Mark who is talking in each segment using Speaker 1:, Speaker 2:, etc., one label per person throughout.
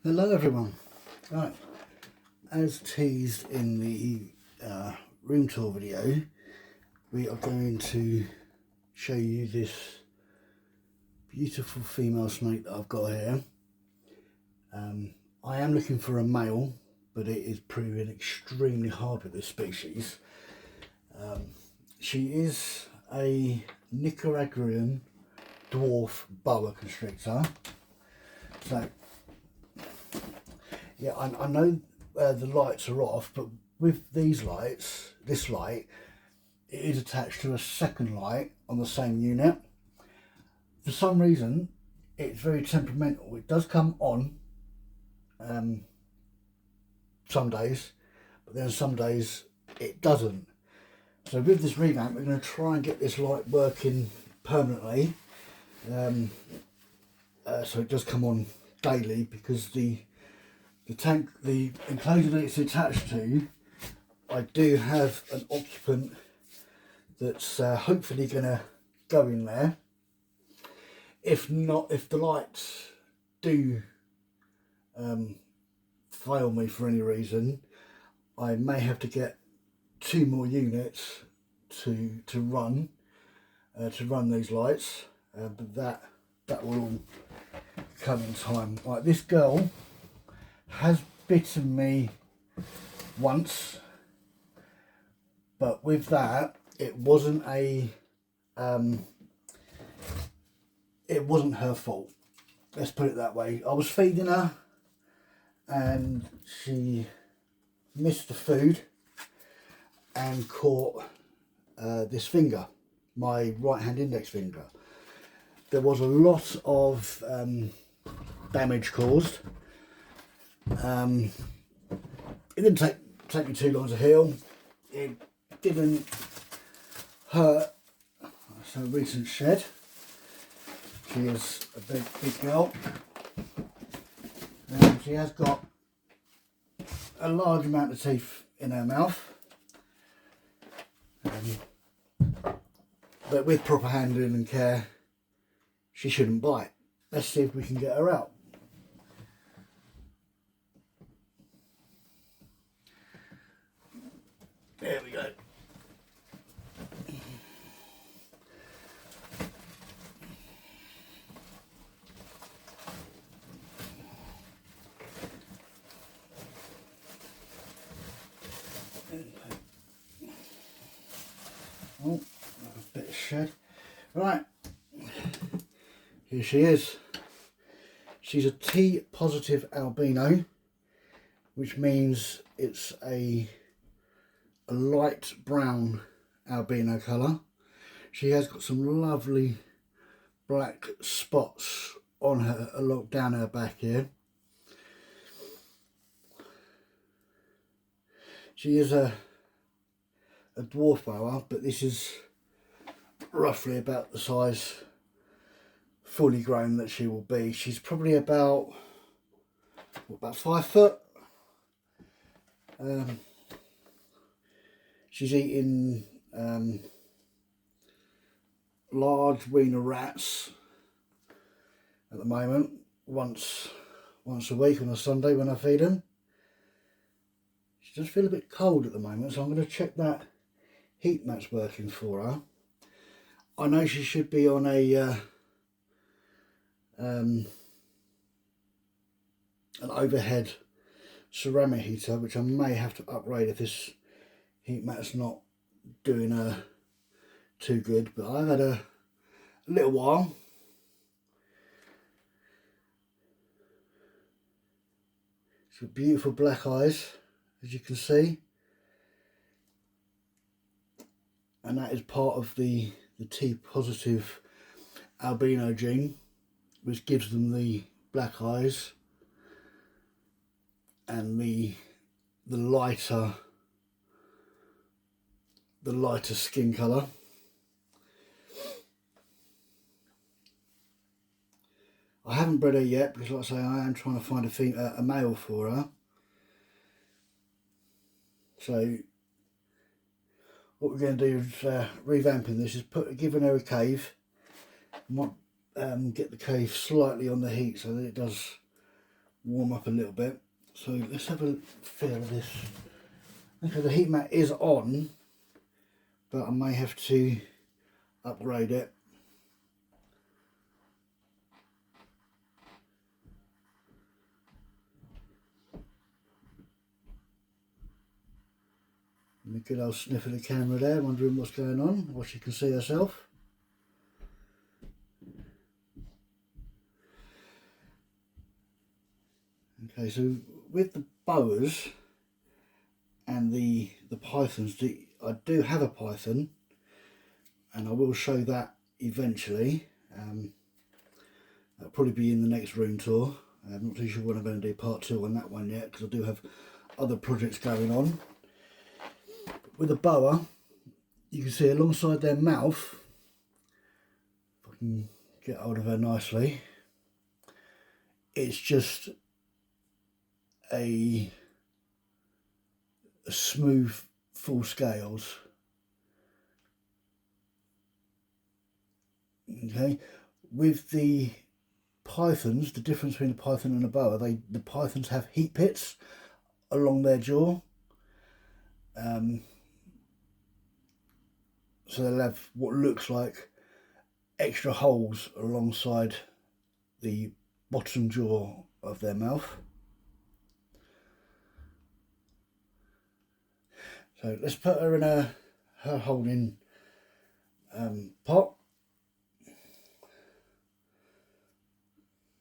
Speaker 1: Hello everyone. Right, as teased in the room tour video, we are going to show you this beautiful female snake that I've got here. I am looking for a male, but it is proving extremely hard with this species. She is a Nicaraguaian dwarf boa constrictor. So yeah, I know the lights are off, but with these lights, this light, it is attached to a second light on the same unit. For some reason, it's very temperamental. It does come on some days, but then some days it doesn't. So with this revamp, we're going to try and get this light working permanently. So it does come on daily, because the enclosure that it's attached to, I do have an occupant that's hopefully going to go in there. If not, if the lights do fail me for any reason, I may have to get 2 more units to run these lights, but that will all come in time. Right, this girl has bitten me once, but with that, it wasn't her fault. Let's put it that way. I was feeding her and she missed the food and caught this finger, my right hand index finger. There was a lot of damage caused. It didn't take me too long to heal. It didn't hurt. That's a recent shed. She is a big girl. She has got a large amount of teeth in her mouth. But with proper handling and care, she shouldn't bite. Let's see if we can get her out. There we go. Oh, a bit of shed. Right, here she is. She's a T positive albino, which means it's a light brown albino colour. She has got some lovely black spots on her, along down her back here. She is a dwarf boa, but this is roughly about the size fully grown that she will be. She's probably about 5 foot. She's eating large wiener rats at the moment, once a week on a Sunday when I feed them. She does feel a bit cold at the moment, so I'm going to check that heat mat's working for her. I know she should be on an overhead ceramic heater, which I may have to upgrade if this heat mat's not doing her too good, but I've had a little while. She's got beautiful black eyes, as you can see, and that is part of the T positive albino gene, which gives them the black eyes and the lighter skin colour. I haven't bred her yet, because like I say, I am trying to find a male for her. So what we're going to do is revamping this is giving her a cave. Might get the cave slightly on the heat so that it does warm up a little bit. So let's have a feel of this. Okay, the heat mat is on, but I may have to upgrade it. And a good old sniff of the camera there, wondering what's going on, what she can see herself. Okay, so with the boas and the pythons, I do have a python, and I will show that eventually. That'll probably be in the next room tour. I'm not too sure when I'm going to do part 2 on that one yet, because I do have other projects going on. With a boa, you can see alongside their mouth, if I can get hold of her nicely, it's just a smooth full scales. Okay, with the pythons, the difference between a python and a boa, the pythons have heat pits along their jaw. So they'll have what looks like extra holes alongside the bottom jaw of their mouth. So let's put her in her holding pot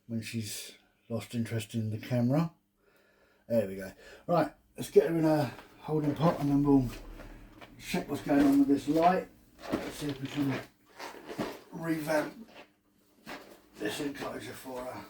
Speaker 1: when she's lost interest in the camera. There we go. Right, let's get her in a holding pot and then we'll check what's going on with this light. Let's see if we can revamp this enclosure for her.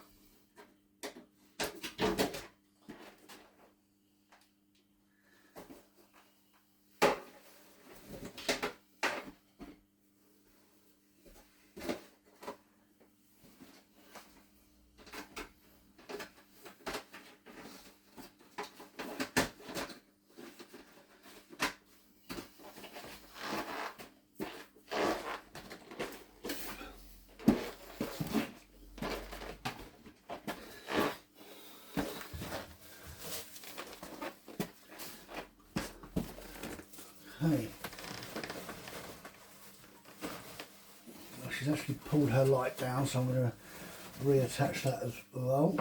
Speaker 1: Okay. Well, she's actually pulled her light down, so I'm going to reattach that as well.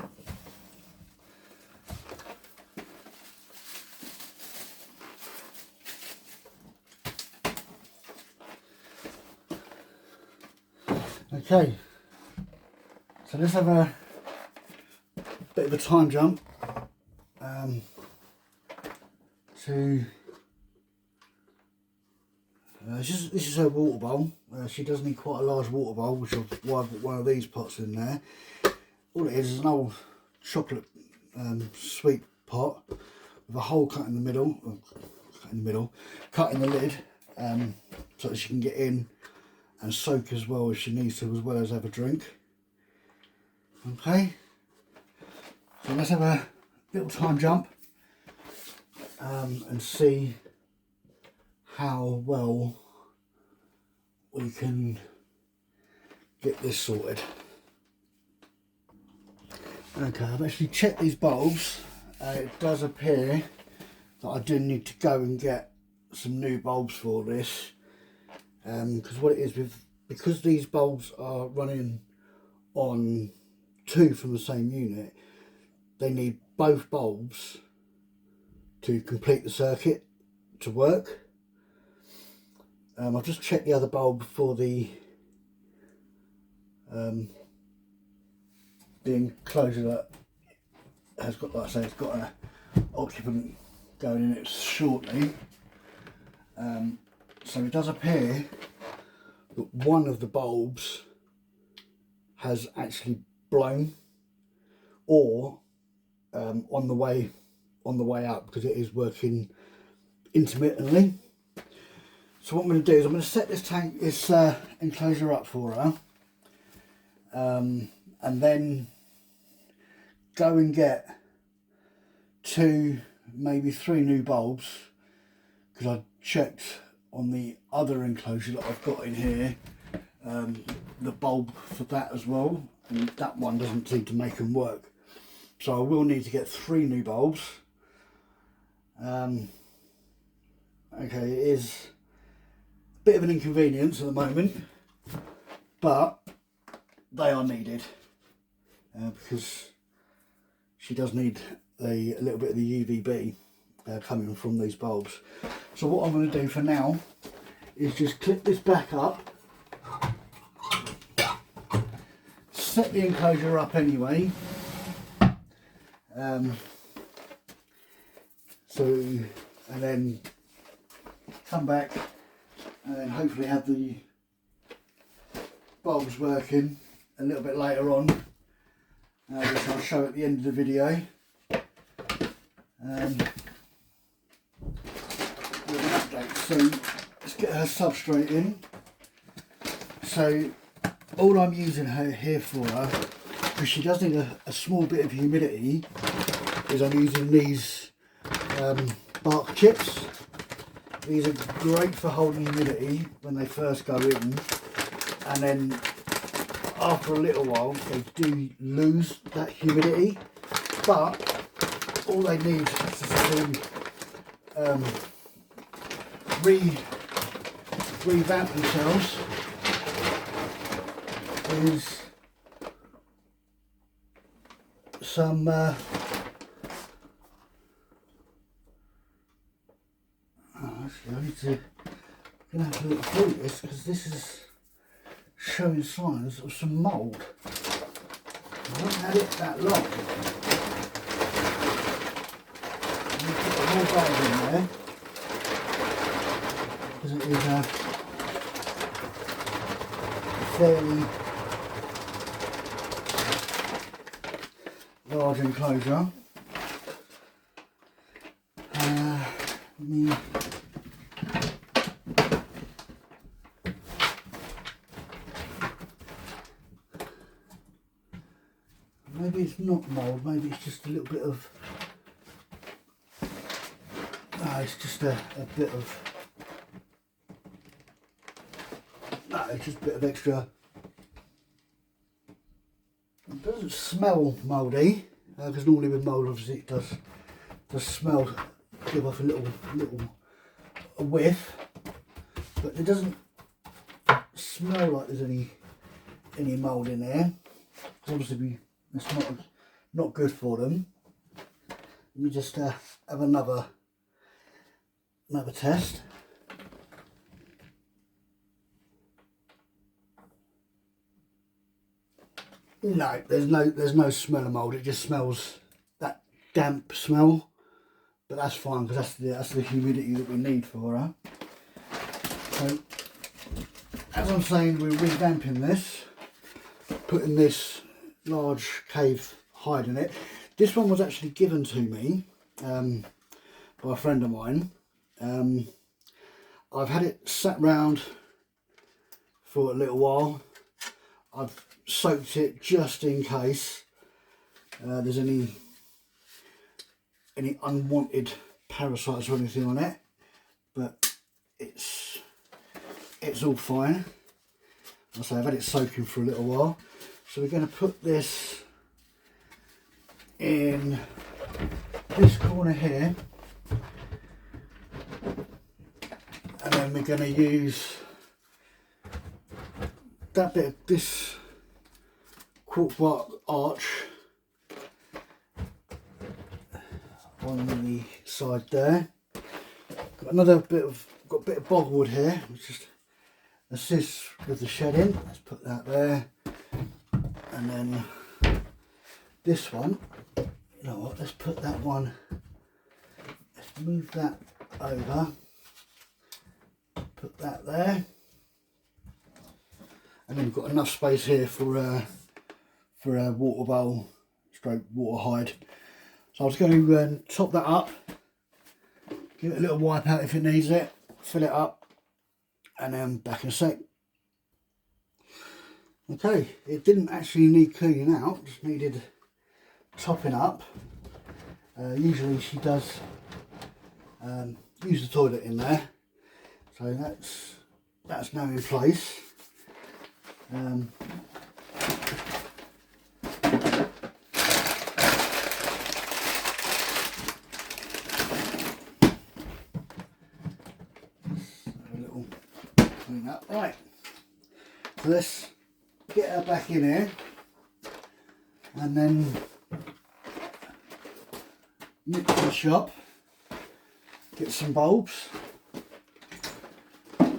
Speaker 1: Okay, so let's have a bit of a time jump to this is her water bowl. She does need quite a large water bowl, which I've put one of these pots in there. All it is an old chocolate sweet pot with a hole cut in the middle, cut in the lid, so that she can get in and soak as well if she needs to, as well as have a drink. Okay, so let's have a little time jump and see how well we can get this sorted. Okay, I've actually checked these bulbs. It does appear that I do need to go and get some new bulbs for this, because what it is, because these bulbs are running on 2 from the same unit, they need both bulbs to complete the circuit to work. I've just checked the other bulb for the enclosure that has got, like I say, it's got an occupant going in it shortly. So it does appear that one of the bulbs has actually blown, or on the way up, because it is working intermittently. So what I'm going to do is I'm going to set this enclosure up for her, and then go and get 2, maybe 3 new bulbs, because I checked on the other enclosure that I've got in here, the bulb for that as well, and that one doesn't seem to make them work. so I will need to get 3 new bulbs. Okay, it is a bit of an inconvenience at the moment, but they are needed because she does need a little bit of the UVB coming from these bulbs. So what I'm going to do for now is just clip this back up, set the enclosure up anyway, and then come back and then hopefully have the bulbs working a little bit later on, which I'll show at the end of the video. With an update. So let's get her substrate in. So all I'm using her here for her, because she does need a small bit of humidity, is I'm using these bark chips. These are great for holding humidity when they first go in, and then after a little while they do lose that humidity, but all they need to revamp themselves is some actually I need to have to look through this because this is showing signs of some mould. I haven't had it that long. I'm going to put the whole bulb in there because it is a fairly large enclosure. Maybe it's not mould, maybe it's just a little bit of, no, it's just a bit of, no, it's just a bit of extra. It doesn't smell mouldy, because normally with mould obviously it does smell, give off a little whiff, but it doesn't smell like there's any mould in there. Obviously it's not good for them. Let me just have another test. No, there's no smell of mould. It just smells that damp smell, but that's fine because that's the humidity that we need for her. So as I'm saying, we're revamping this, putting this large cave hide in it. This one was actually given to me by a friend of mine. I've had it sat round for a little while. I've soaked it just in case there's any unwanted parasites or anything on it, but it's all fine. I'll say I've had it soaking for a little while. So we're going to put this in this corner here, and then we're going to use that bit of this cork bark arch on the side there. Got a bit of bogwood here, which just assists with the shedding. Let's put that there. And then this one, you know what, let's put that one, let's move that over, put that there, and then we've got enough space here for a water bowl stroke water hide. So I was going to top that up, give it a little wipe out if it needs it, fill it up, and then back in a sec. Okay, it didn't actually need cleaning out, just needed topping up. Usually she does use the toilet in there, so that's now in place. So let's get her back in here and then nip to the shop, get some bulbs, and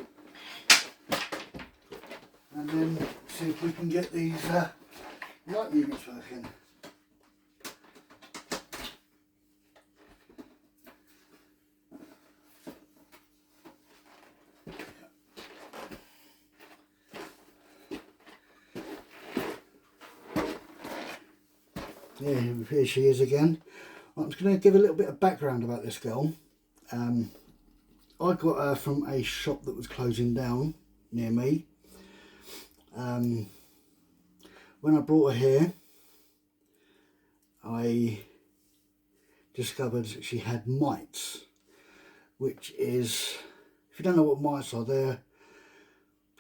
Speaker 1: then see if we can get these light units working. Yeah, here she is again. I'm just going to give a little bit of background about this girl. I got her from a shop that was closing down near me. When I brought her here, I discovered she had mites, which is, if you don't know what mites are, they're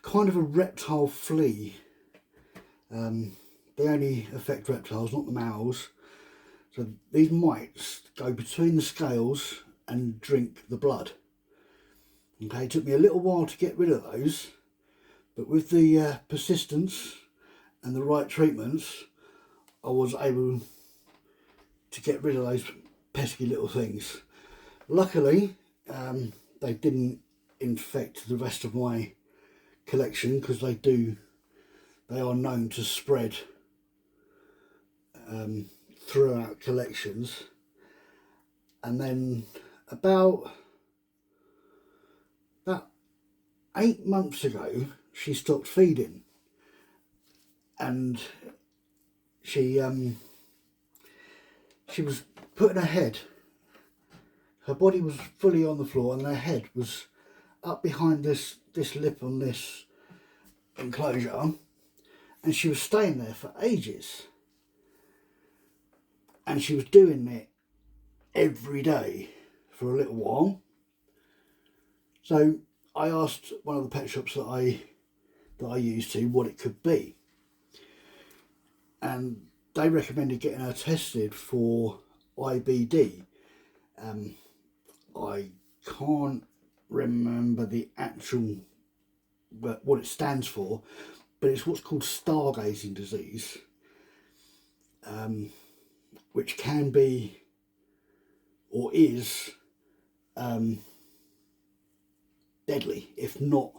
Speaker 1: kind of a reptile flea. They only affect reptiles, not the mammals. So these mites go between the scales and drink the blood. Okay, it took me a little while to get rid of those, but with the persistence and the right treatments, I was able to get rid of those pesky little things. Luckily, they didn't infect the rest of my collection, because they are known to spread throughout collections. And then about 8 months ago, she stopped feeding, and she was putting her head, her body was fully on the floor and her head was up behind this lip on this enclosure, and she was staying there for ages. And she was doing it every day for a little while. So I asked one of the pet shops that I used to what it could be. And they recommended getting her tested for IBD. I can't remember the actual, what it stands for, but it's what's called stargazing disease. Which can be, or is, deadly if not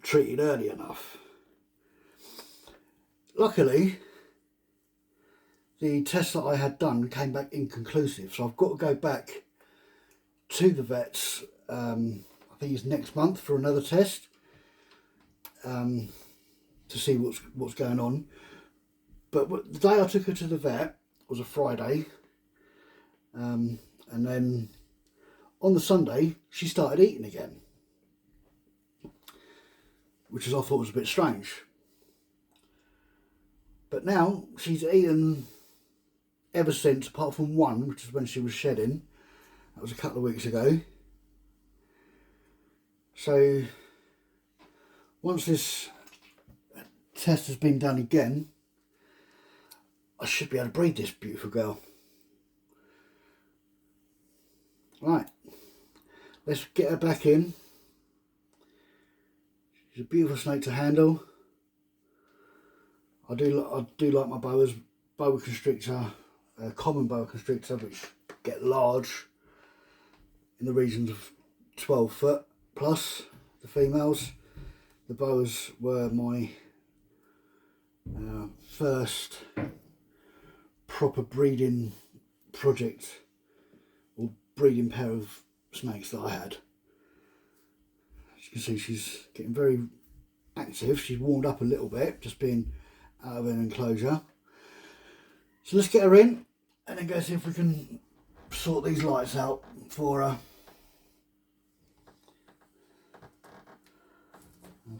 Speaker 1: treated early enough. Luckily, the test that I had done came back inconclusive, so I've got to go back to the vets, I think it's next month, for another test, to see what's going on. But the day I took her to the vet was a Friday, and then on the Sunday she started eating again, which I thought was a bit strange. But now she's eaten ever since, apart from one, which is when she was shedding. That was a couple of weeks ago. So once this test has been done again, I should be able to breed this beautiful girl. Right, let's get her back in. She's a beautiful snake to handle. I do like my boa constrictor, common boa constrictor, which get large in the regions of 12 foot plus, the females. The boas were my first proper breeding project, or breeding pair of snakes that I had. As you can see, she's getting very active. She's warmed up a little bit, just being out of an enclosure. So let's get her in and then go see if we can sort these lights out for her.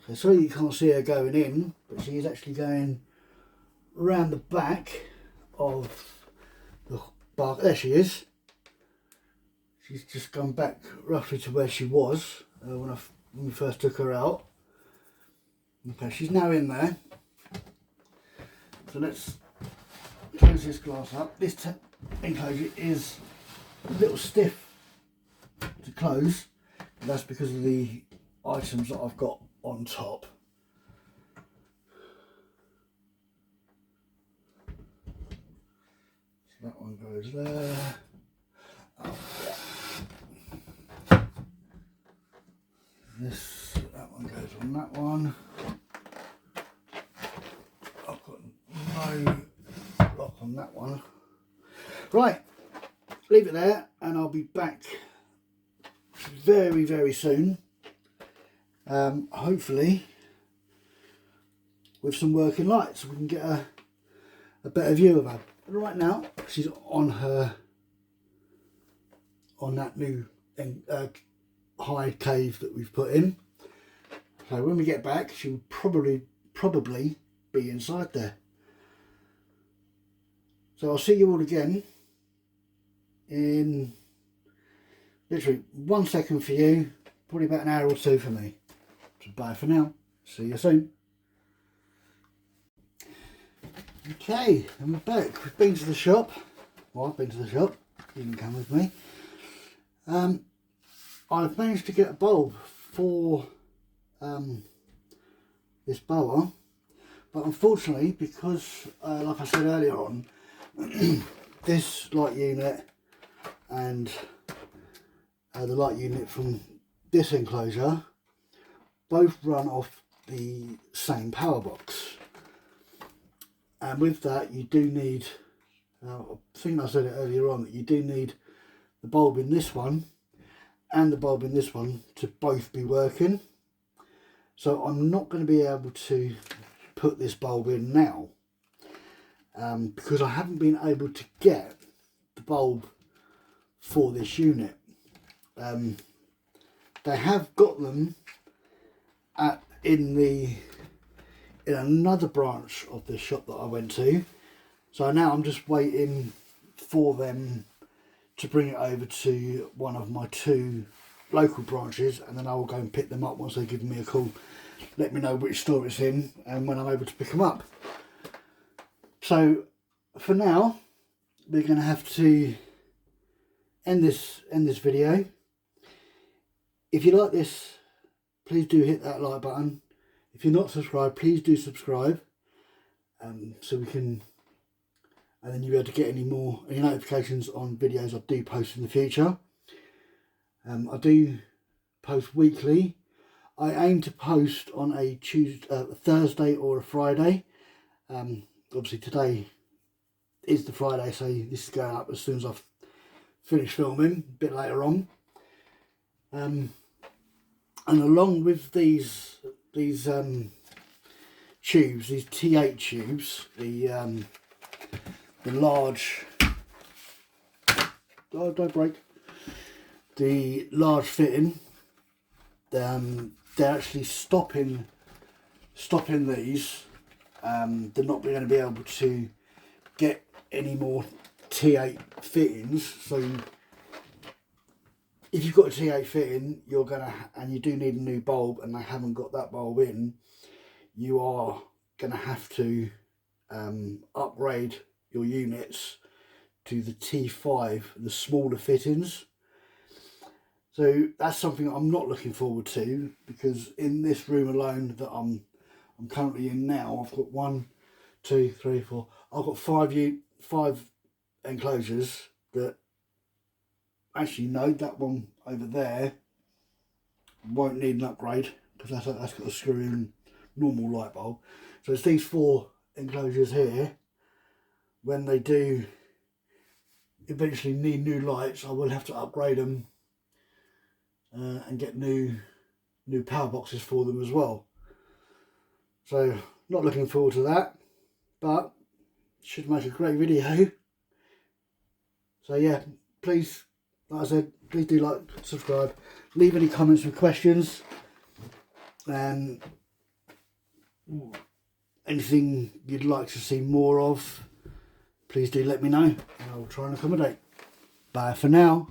Speaker 1: Okay, sorry you can't see her going in, but she is actually going round the back of the bark. There she is. She's just gone back roughly to where she was when we first took her out. Okay, she's now in there. So let's close this glass up. This enclosure is a little stiff to close, but that's because of the items that I've got on top. That one goes there. Oh, yeah. That one goes on that one. I've got no lock on that one. Right, leave it there and I'll be back very, very soon. Hopefully with some working lights so we can get a better view of her. But right now she's on that new high cave that we've put in. So when we get back she'll probably be inside there. So I'll see you all again in literally 1 second for you, probably about an hour or two for me. So bye for now. See you soon. Okay, and we're back. We've been to the shop. Well, I've been to the shop. You can come with me. I've managed to get a bulb for this boa, but unfortunately, because like I said earlier on, this light unit and the light unit from this enclosure both run off the same power box, and with that you do need, I think I said it earlier on, that you do need the bulb in this one and the bulb in this one to both be working. So I'm not going to be able to put this bulb in now because I haven't been able to get the bulb for this unit. They have got them in another branch of the shop that I went to, so now I'm just waiting for them to bring it over to one of my 2 local branches, and then I will go and pick them up once they give me a call, let me know which store it's in and when I'm able to pick them up. So for now we're going to have to end this video. If you like this, please do hit that like button. If you're not subscribed, please do subscribe, so we can, and then you'll be able to get any notifications on videos I do post in the future. I do post weekly. I aim to post on a Thursday or a Friday. Obviously today is the Friday, so this is going up as soon as I've finished filming, a bit later on. And along with these tubes, these T8 tubes, the large, oh, don't break, the large fitting, they're actually stopping these. They're not going to be able to get any more T8 fittings. So if you've got a T8 fitting, and you do need a new bulb, and they haven't got that bulb in, you are going to have to upgrade your units to the T5, the smaller fittings. So that's something I'm not looking forward to, because in this room alone that I'm currently in now, I've got 1, 2, 3, 4. I've got 5 enclosures that, actually no, that one over there won't need an upgrade because that's got a screw-in normal light bulb. So it's these 4 enclosures here. When they do eventually need new lights, I will have to upgrade them and get new power boxes for them as well. So not looking forward to that, but should make a great video. So yeah, please, like I said, please do like, subscribe, leave any comments and questions, and anything you'd like to see more of, please do let me know and I'll try and accommodate. Bye for now.